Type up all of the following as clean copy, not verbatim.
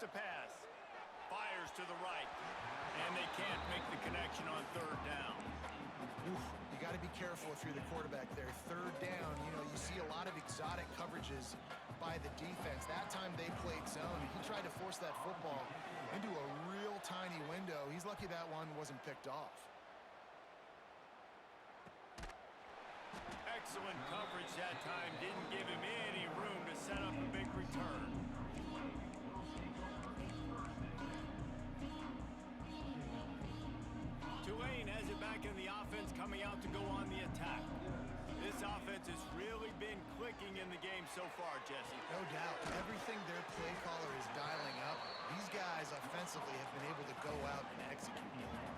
to pass. Fires to the right. And they can't make the connection on third down. Oof, you got to be careful if you're the quarterback there. Third down, you see a lot of exotic coverages by the defense. That time they played zone. He tried to force that football into a real tiny window. He's lucky that one wasn't picked off. Excellent coverage that time. Didn't give him any room to set up a big return. Tulane has it back in the offense, coming out to go on the attack. This offense has really been clicking in the game so far, Jesse. No doubt. Everything their play caller is dialing up, these guys offensively have been able to go out and execute.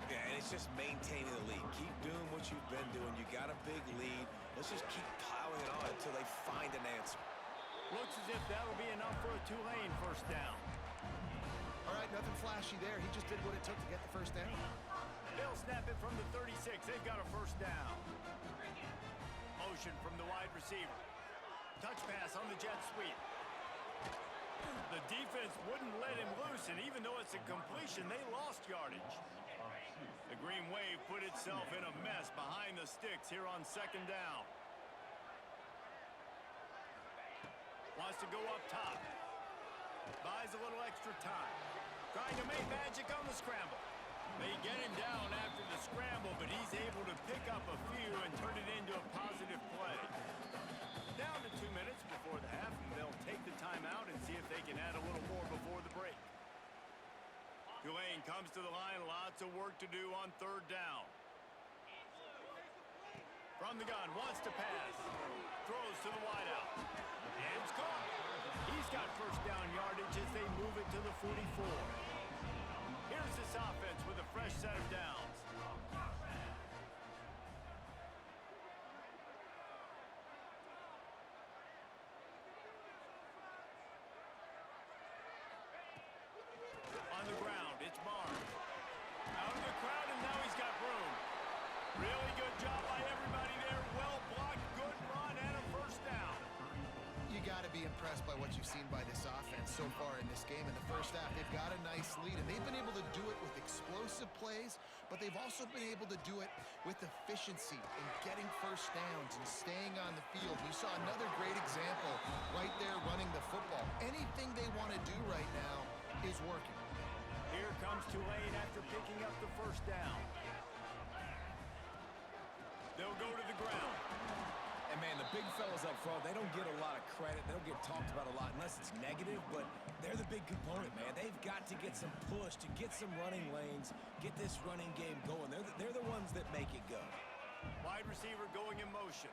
Yeah, and it's just maintaining the lead. Keep doing what you've been doing. You got a big lead. Let's just keep piling it on until they find an answer. Looks as if that'll be enough for a Tulane first down. All right, nothing flashy there. He just did what it took to get the first down. They'll snap it from the 36. They've got a first down. Motion from the wide receiver. Touch pass on the jet sweep. The defense wouldn't let him loose, and even though it's a completion, they lost yardage. The Green Wave put itself in a mess behind the sticks here on second down. Wants to go up top. Buys a little extra time. Trying to make magic on the scramble. They get him down after the scramble, but he's able to pick up a few and turn it into a positive play. Down to 2 minutes before the half, and they'll take the timeout and see if they can add a little more before the break. Tulane comes to the line, lots of work to do on third down. From the gun, wants to pass. Throws to the wideout. And it's caught. He's got first down yardage as they move it to the 44. Here's this offense with a fresh set of downs. On the ground, it's Barnes. Out of the crowd, and now he's got room. Really good job by everybody there. Well blocked, good run, and a first down. You got to be impressed by what you've seen by this offense so far in this game. In the first half, they've got a nice lead, and they've been able to do it with explosive plays, but they've also been able to do it with efficiency and getting first downs and staying on the field. You saw another great example right there running the football. Anything they want to do right now is working. Here comes Tulane after picking up the first down. They'll go to the ground. And, man, the big fellas up front, they don't get a lot of credit. They don't get talked about a lot unless it's negative, but they're the big component, man. They've got to get some push to get some running lanes, get this running game going. They're the ones that make it go. Wide receiver going in motion.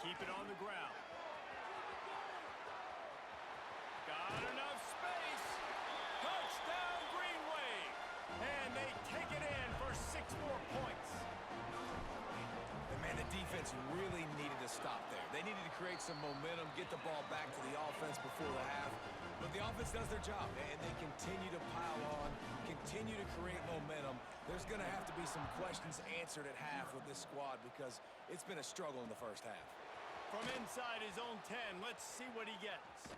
Keep it on the ground. Got enough space. Touchdown, Green Wave. And they take it in for 6 more points. And, man, the defense really needed to stop there. They needed to create some momentum, get the ball back to the offense before the half. But the offense does their job, and they continue to pile on, continue to create momentum. There's going to have to be some questions answered at half with this squad because it's been a struggle in the first half. From inside his own 10, let's see what he gets.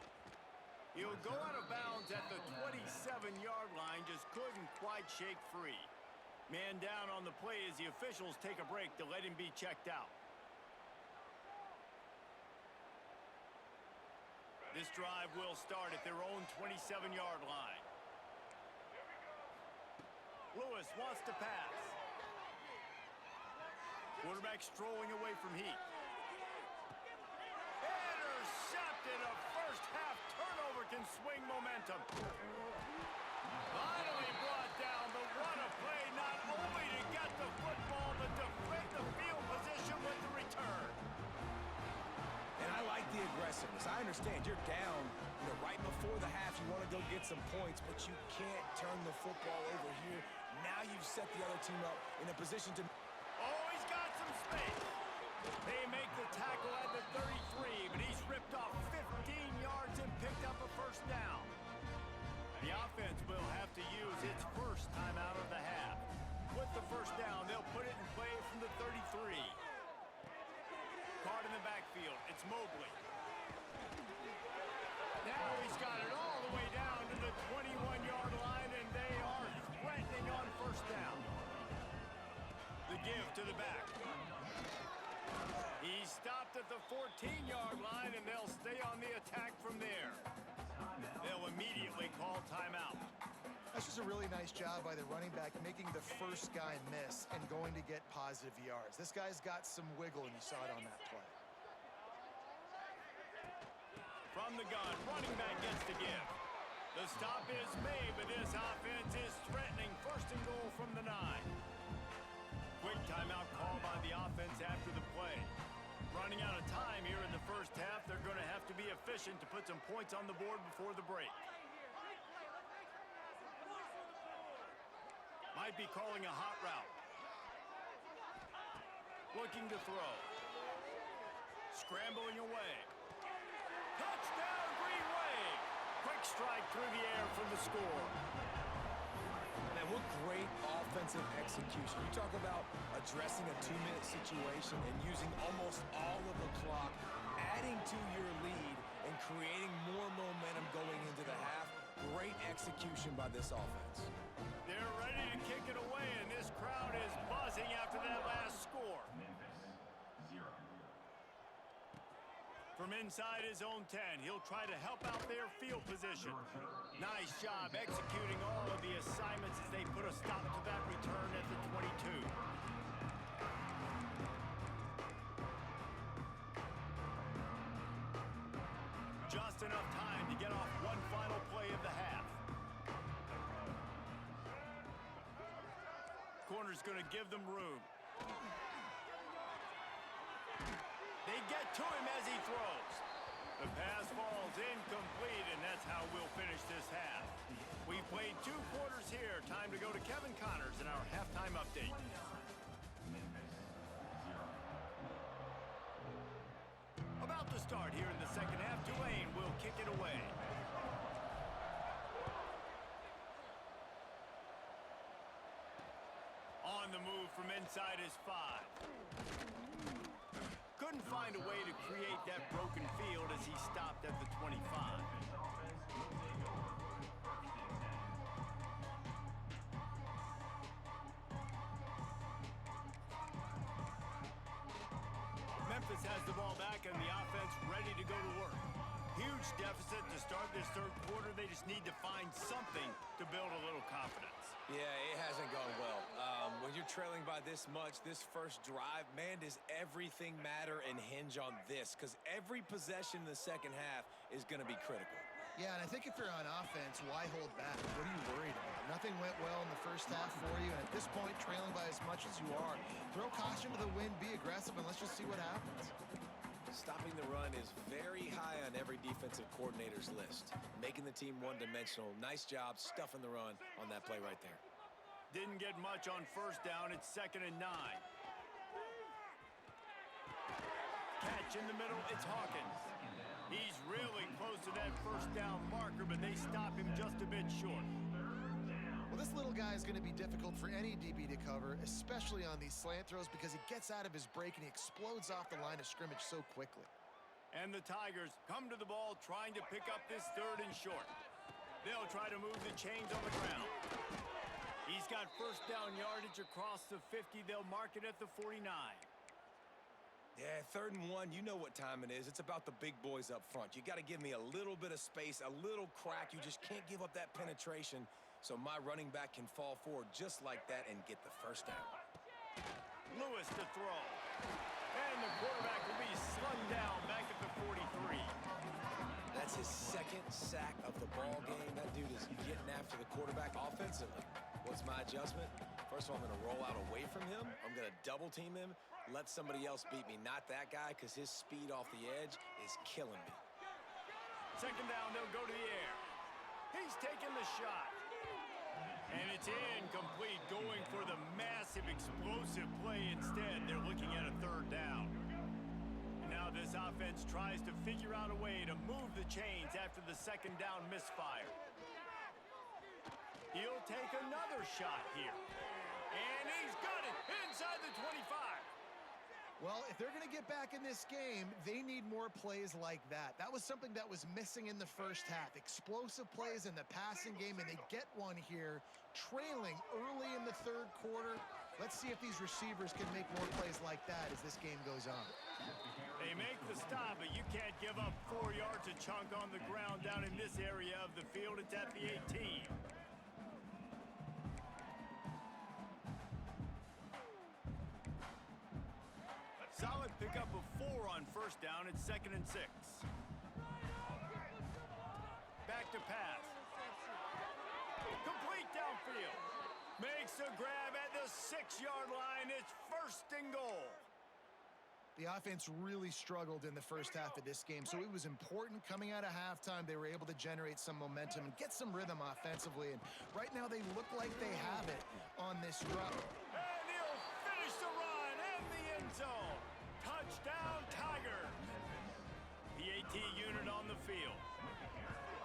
He'll go out of bounds at the 27-yard line, just couldn't quite shake free. Man down on the play as the officials take a break to let him be checked out. This drive will start at their own 27-yard line. Lewis wants to pass. Quarterback strolling away from heat. Intercepted. A first-half turnover can swing momentum. Finally brought down, but what a play, not only to get the football, but to break the field position with the return. And I like the aggressiveness. I understand you're down, right before the half. You want to go get some points, but you can't turn the football over here. Now you've set the other team up in a position to... Oh, he's got some space. They make the tackle at the 33, but he's ripped off 15 yards and picked up a first down. The offense will have to use its first time out of the half. With the first down, they'll put it in play from the 33. Caught in the backfield. It's Mobley. Now he's got it all the way down to the 21-yard line, and they are threatening on first down. The give to the back. He stopped at the 14-yard line, and they'll stay on the attack from there. They'll immediately call timeout. That's just a really nice job by the running back, making the first guy miss and going to get positive yards. This guy's got some wiggle, and you saw it on that play. From the gun, running back gets the give. The stop is made, but this offense is threatening. First and goal from the 9. Quick timeout call by the offense after the play. Running out of time here in the first half. They're going to have to be efficient to put some points on the board before the break. Might be calling a hot route. Looking to throw. Scrambling away. Touchdown, Green Wave! Quick strike through the air for the score. Man, what great offensive execution. You talk about addressing a 2-minute situation and using almost all of the clock, adding to your lead, and creating more momentum going into the half. Great execution by this offense. They're ready to kick it away, and this crowd is buzzing after that last score. From inside his own 10, he'll try to help out their field position. Nice job executing all of the assignments as they put a stop to that return at the 22. Just enough time to get off one final play of the half. Corner's going to give them room. They get to him as he throws. The pass falls incomplete, and that's how we'll finish this half. We've played 2 quarters here. Time to go to Kevin Connors in our halftime update. About to start here in the second half. Tulane will kick it away. On the move from inside his 5. Couldn't find a way to create that broken field as he stopped at the 25. Memphis has the ball back and the offense ready to go to work. Huge deficit to start this third quarter. They just need to find something to build a little confidence. Yeah, it hasn't gone well. When you're trailing by this much, this first drive, man, does everything matter and hinge on this? Because every possession in the second half is going to be critical. Yeah, and I think if you're on offense, why hold back? What are you worried about? Nothing went well in the first half for you, and at this point, trailing by as much as you are, throw caution to the wind, be aggressive, and let's just see what happens. Stopping the run is very high on every defensive coordinator's list. Making the team one-dimensional. Nice job stuffing the run on that play right there. Didn't get much on first down. It's 2nd and 9. Catch in the middle. It's Hawkins. He's really close to that first down marker, but they stop him just a bit short. Well, this little guy is going to be difficult for any DB to cover, especially on these slant throws, because he gets out of his break and he explodes off the line of scrimmage so quickly. And the Tigers come to the ball trying to pick up this 3rd and short. They'll try to move the chains on the ground. He's got first down yardage across the 50. They'll mark it at the 49. Yeah, 3rd and 1, you know what time it is. It's about the big boys up front. You got to give me a little bit of space, a little crack. You just can't give up that penetration so my running back can fall forward just like that and get the first down. Lewis to throw. And the quarterback will be slung down back at the 43. That's his 2nd sack of the ball game. That dude is getting after the quarterback offensively. What's my adjustment? First of all, I'm going to roll out away from him. I'm going to double team him, let somebody else beat me. Not that guy, because his speed off the edge is killing me. 2nd down, they'll go to the air. He's taking the shot. And it's incomplete, going for the massive explosive play instead. They're looking at a 3rd down. Now this offense tries to figure out a way to move the chains after the 2nd down misfire. He'll take another shot here. And he's got it inside the 25. Well, if they're going to get back in this game, they need more plays like that. That was something that was missing in the first half. Explosive plays in the passing game, and they get one here, trailing early in the third quarter. Let's see if these receivers can make more plays like that as this game goes on. They make the stop, but you can't give up 4 yards a chunk on the ground down in this area of the field. It's at the 18. Solid pickup of 4 on first down. It's 2nd and 6. Back to pass. Complete downfield. Makes a grab at the 6-yard line. It's 1st and goal. The offense really struggled in the first half of this game, so it was important coming out of halftime. They were able to generate some momentum and get some rhythm offensively, and right now they look like they have it on this run. And he'll finish the run in the end zone. Touchdown, Tigers. The AT unit on the field.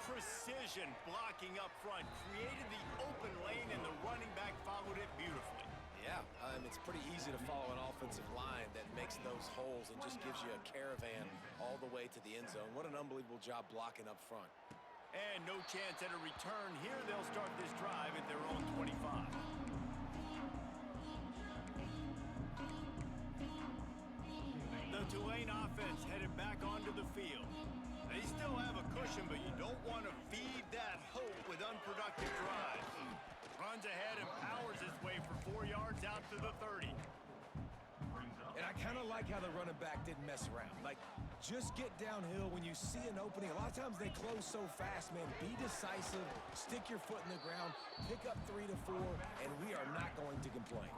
Precision blocking up front created the open lane, and the running back followed it beautifully. Yeah, it's pretty easy to follow an offensive line that makes those holes and just gives you a caravan all the way to the end zone. What an unbelievable job blocking up front. And no chance at a return here. They'll start this drive at their own 25. The Tulane offense headed back onto the field. They still have a cushion, but you don't want to feed that hope with unproductive drives. Runs ahead and powers his way for 4 yards out to the 30. And I kind of like how the running back didn't mess around. Like, just get downhill when you see an opening. A lot of times they close so fast, man. Be decisive, stick your foot in the ground, pick up 3 to 4, and we are not going to complain.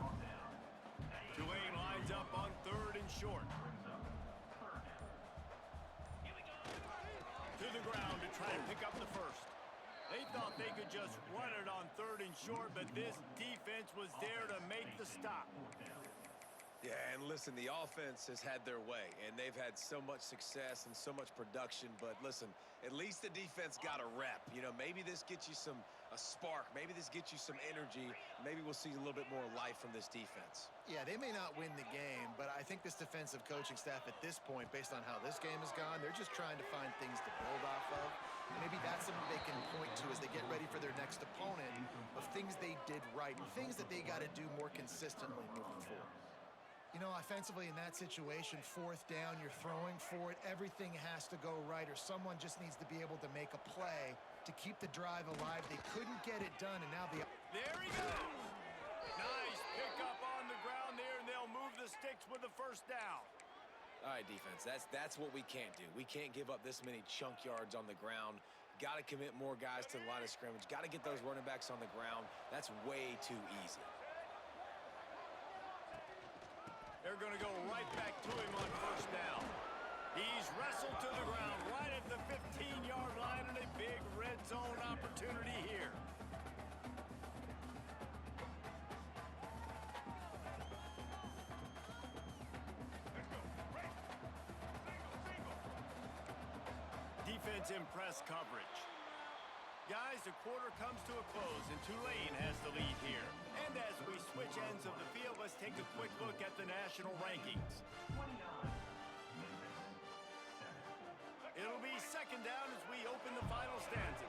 Tulane lines up on 3rd and short. To the ground to try and pick up the first. They thought they could just run it on 3rd and short, but this defense was there to make the stop. Yeah, and listen, the offense has had their way, and they've had so much success and so much production. But listen, at least the defense got a rep. You know, maybe this gets you a spark. Maybe this gets you some energy. Maybe we'll see a little bit more life from this defense. Yeah, they may not win the game, but I think this defensive coaching staff at this point, based on how this game has gone, they're just trying to find things to build off of. Maybe that's something they can point to as they get ready for their next opponent of things they did right and things that they got to do more consistently moving forward. You know, offensively in that situation, 4th down, you're throwing for it, everything has to go right, or someone just needs to be able to make a play to keep the drive alive. They couldn't get it done, and now There he goes. Nice pickup on the ground there, and they'll move the sticks with the 1st down. All right, defense, that's what we can't do. We can't give up this many chunk yards on the ground. Got to commit more guys to the line of scrimmage. Got to get those running backs on the ground. That's way too easy. They're going to go right back to him on 1st down. He's wrestled to the ground right at the 15-yard line, and a big red zone opportunity here. Defense in press coverage. Guys, the quarter comes to a close, and Tulane has the lead here. And as we switch ends of the field, let's take a quick look at the national rankings. It'll be 2nd down as we open the final stanza.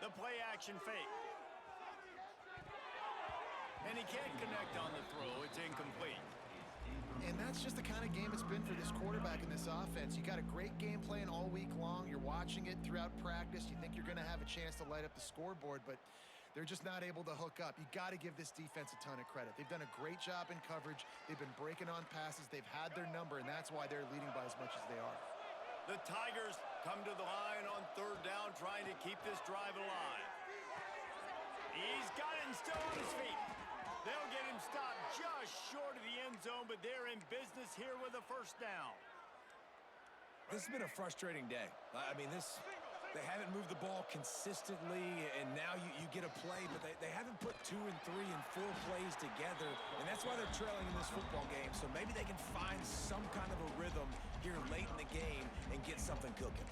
The play action fake. And he can't connect on the throw. It's incomplete. And that's just the kind of game it's been for this quarterback in this offense. You got a great game plan all week long. You're watching it throughout practice. You think you're going to have a chance to light up the scoreboard, but they're just not able to hook up. You got to give this defense a ton of credit. They've done a great job in coverage. They've been breaking on passes. They've had their number, and that's why they're leading by as much as they are. The Tigers come to the line on 3rd down, trying to keep this drive alive. He's got it and still on his feet. They'll get him stopped just short of the end zone, but they're in business here with a 1st down. This has been a frustrating day. I mean, they haven't moved the ball consistently, and now you get a play, but they haven't put 2 and 3 and 4 plays together, and that's why they're trailing in this football game. So maybe they can find some kind of a rhythm here late in the game and get something cooking.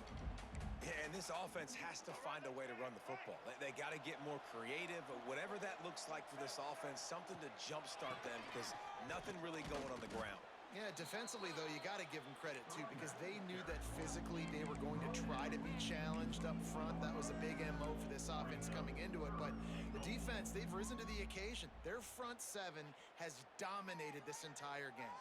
Yeah, and this offense has to find a way to run the football. They got to get more creative, whatever that looks like for this offense, something to jumpstart them because nothing really going on the ground. Yeah, defensively, though, you got to give them credit, too, because they knew that physically they were going to try to be challenged up front. That was a big MO for this offense coming into it. But the defense, they've risen to the occasion. Their front seven has dominated this entire game.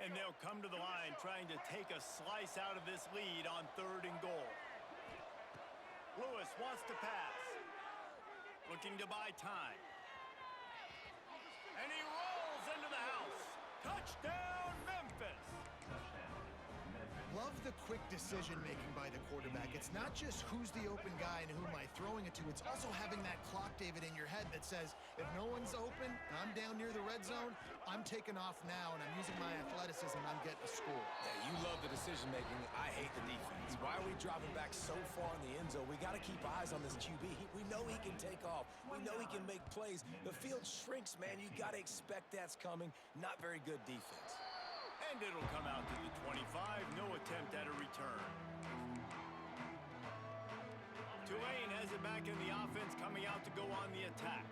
And they'll come to the line trying to take a slice out of this lead on 3rd and goal. Lewis wants to pass. Looking to buy time. And he rolls into the house. Touchdown, Memphis! Love the quick decision-making by the quarterback. It's not just who's the open guy and who am I throwing it to. It's also having that clock, David, in your head that says, if no one's open, I'm down near the red zone, I'm taking off now, and I'm using my athleticism, and I'm getting a score. Yeah, you love the decision-making. I hate the defense. Why are we dropping back so far in the end zone? We got to keep eyes on this QB. We know he can take off. We know he can make plays. The field shrinks, man. You got to expect that's coming. Not very good defense. And it'll come out to the 25. No attempt at a return. Tulane has it back in the offense, coming out to go on the attack.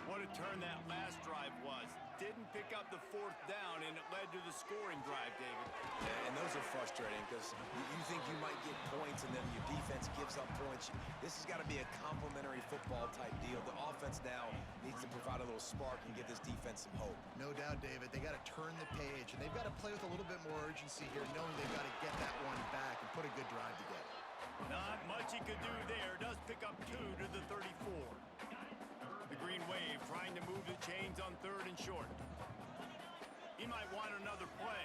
What a turn that last drive was. Didn't pick up the 4th down, and it led to the scoring drive, David. Yeah, and those are frustrating because you think you might get points, and then your defense gives up points. This has got to be a complementary football type deal. The offense now needs to provide a little spark and give this defense some hope. No doubt, David. They got to turn the page, and they've got to play with a little bit more urgency here, knowing they've got to get that one back and put a good drive together. Not much he could do there. Does pick up 2 to the 34. The Green Wave trying to move the chains on 3rd and short. He might want another play.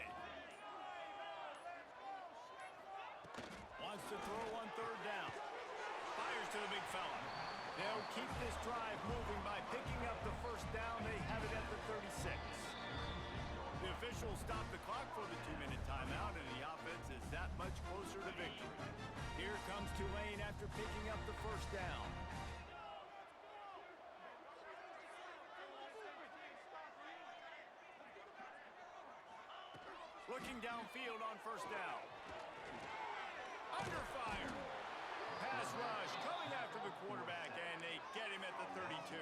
Wants to throw on 3rd down. Fires to the big fella. They'll keep this drive moving by picking up the 1st down. They have it at the 36. The officials stop the clock for the 2-minute timeout, and the offense is that much closer to victory. Here comes Tulane after picking up the 1st down. Looking downfield on 1st down. Under fire. Pass rush coming after the quarterback, and they get him at the 32.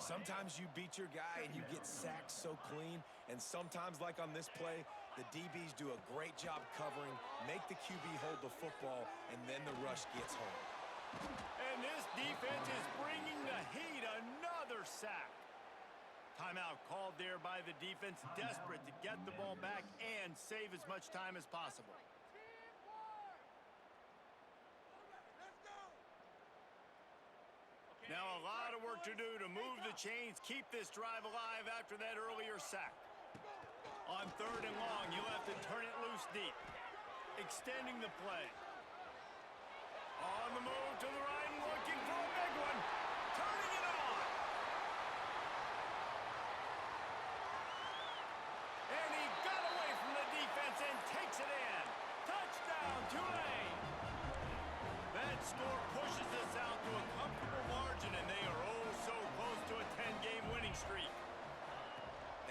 Sometimes you beat your guy and you get sacked so clean, and sometimes, like on this play, the DBs do a great job covering, make the QB hold the football, and then the rush gets home. And this defense is bringing the heat. Another sack. Timeout called there by the defense, desperate to get the ball back and save as much time as possible. Now a lot of work to do to move the chains, keep this drive alive after that earlier sack. On 3rd and long, you'll have to turn it loose deep. Extending the play. On the move to the right and looking for a big one. Turning it on. And he got away from the defense and takes it in. Touchdown, Tulane. That score pushes us out to a comfortable margin, and they are oh so close to a 10-game winning streak.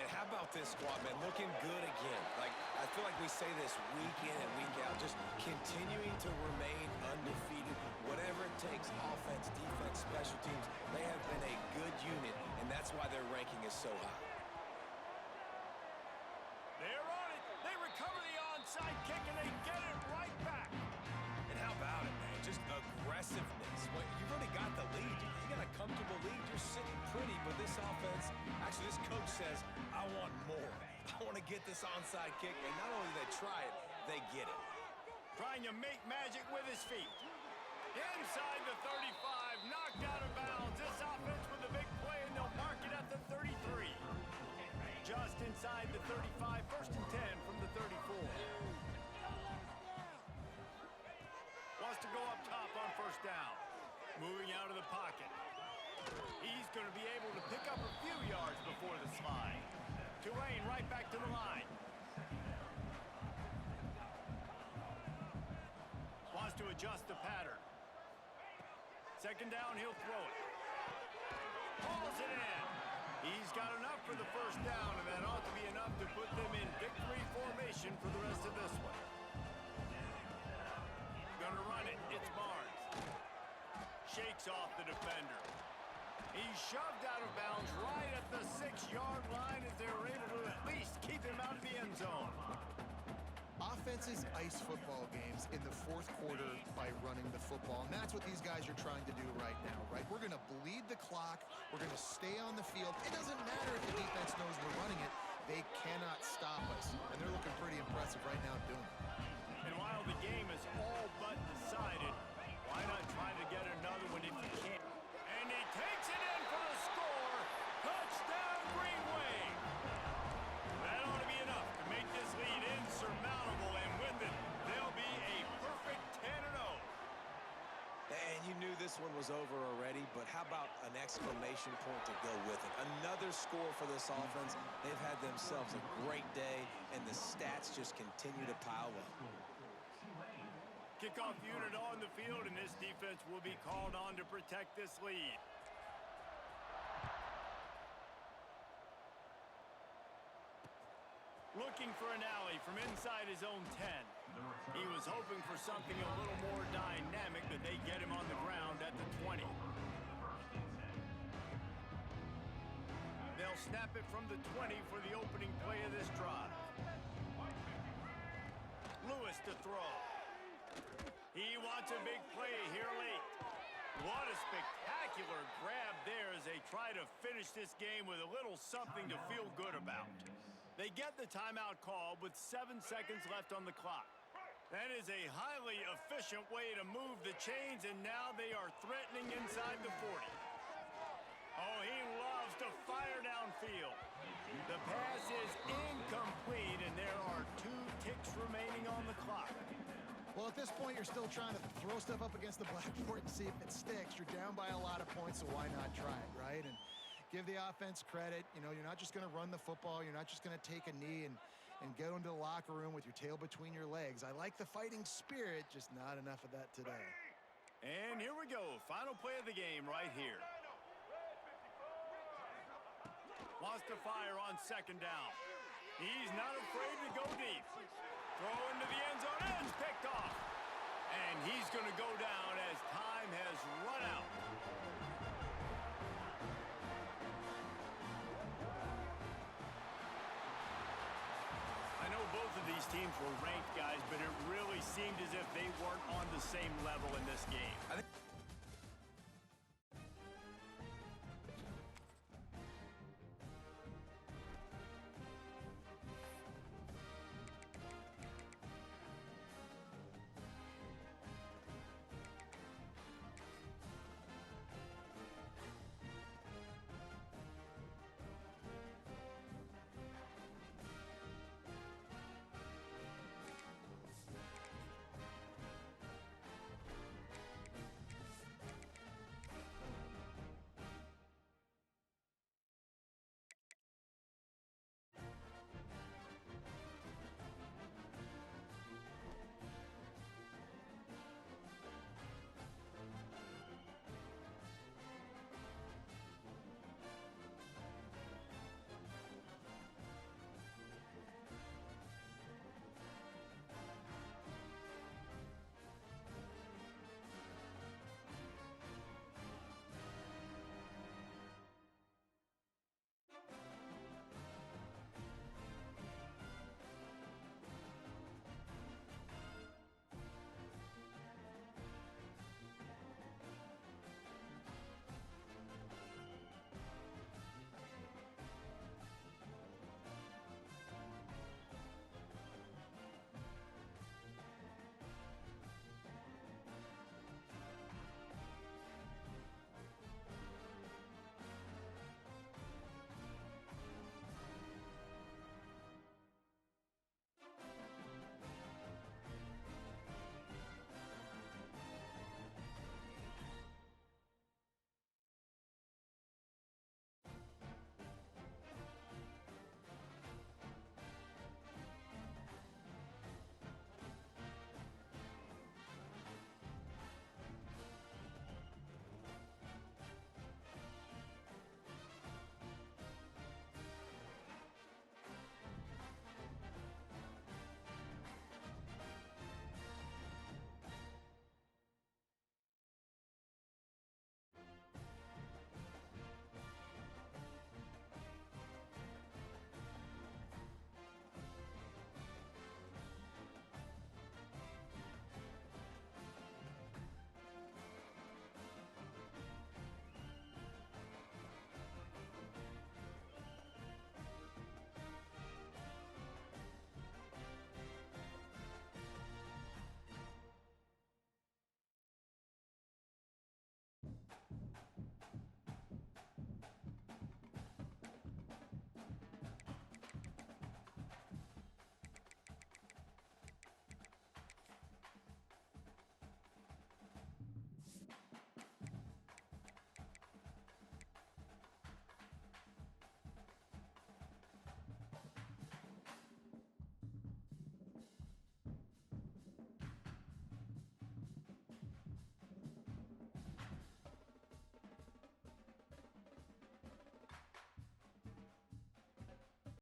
And how about this squad, man? Looking good again. I feel like we say this week in and week out, just continuing to remain undefeated. Whatever it takes, offense, defense, special teams, they have been a good unit, and that's why their ranking is so high. They're on it. They recover the onside kick, and they get it right back. And how about it, man? Just aggressiveness. Well, you've already got the lead. You got a comfortable lead. You're sitting pretty, but this offense, actually this coach says, I want more. I want to get this onside kick, and not only they try it, they get it. Trying to make magic with his feet. Inside the 35, knocked out of bounds. This offense with a big play, and they'll mark it at the 33. Just inside the 35, 1st and 10 from the 34. Wants to go up top on 1st down. Moving out of the pocket. He's going to be able to pick up a few yards before the slide. Tulane right back to the line. Wants to adjust the pattern. 2nd down, he'll throw it. Pulls it in. He's got enough for the first down, and that ought to be enough to put them in victory formation for the rest of this one. Gonna run it. It's Barnes. Shakes off the defender. He's shoved out of bounds right at the 6-yard line as they were able to at least keep him out of the end zone. Offenses ice football games in the fourth quarter by running the football, and that's what these guys are trying to do right now, right? We're going to bleed the clock. We're going to stay on the field. It doesn't matter if the defense knows we're running it. They cannot stop us, and they're looking pretty impressive right now doing it. And while the game is all but decided, why not try to get another one if you can? And he takes it in for the score. Touchdown, Green Wave. That ought to be enough to make this lead insurmountable, and with it, they'll be a perfect 10-0. And you knew this one was over already, but how about an exclamation point to go with it? Another score for this offense. They've had themselves a great day, and the stats just continue to pile up. Kickoff unit on the field, and this defense will be called on to protect this lead. Looking for an alley from inside his own 10. He was hoping for something a little more dynamic, but they get him on the ground at the 20. They'll snap it from the 20 for the opening play of this drive. Lewis to throw. He wants a big play here late. What a spectacular grab there as they try to finish this game with a little something to feel good about. They get the timeout call with 7 seconds left on the clock. That is a highly efficient way to move the chains, and now they are threatening inside the 40. Oh, he loves to fire downfield. The pass is incomplete, and there are 2 ticks remaining on the clock. Well, at this point, you're still trying to throw stuff up against the blackboard and see if it sticks. You're down by a lot of points, so why not try it, right? And give the offense credit. You know, you're not just going to run the football. You're not just going to take a knee and go into the locker room with your tail between your legs. I like the fighting spirit, just not enough of that today. And here we go. Final play of the game right here. Wants to fire on second down. He's not afraid to go deep. Throw into the end zone, and it's picked off. And he's going to go down as time has run out. I know both of these teams were ranked, guys, but it really seemed as if they weren't on the same level in this game.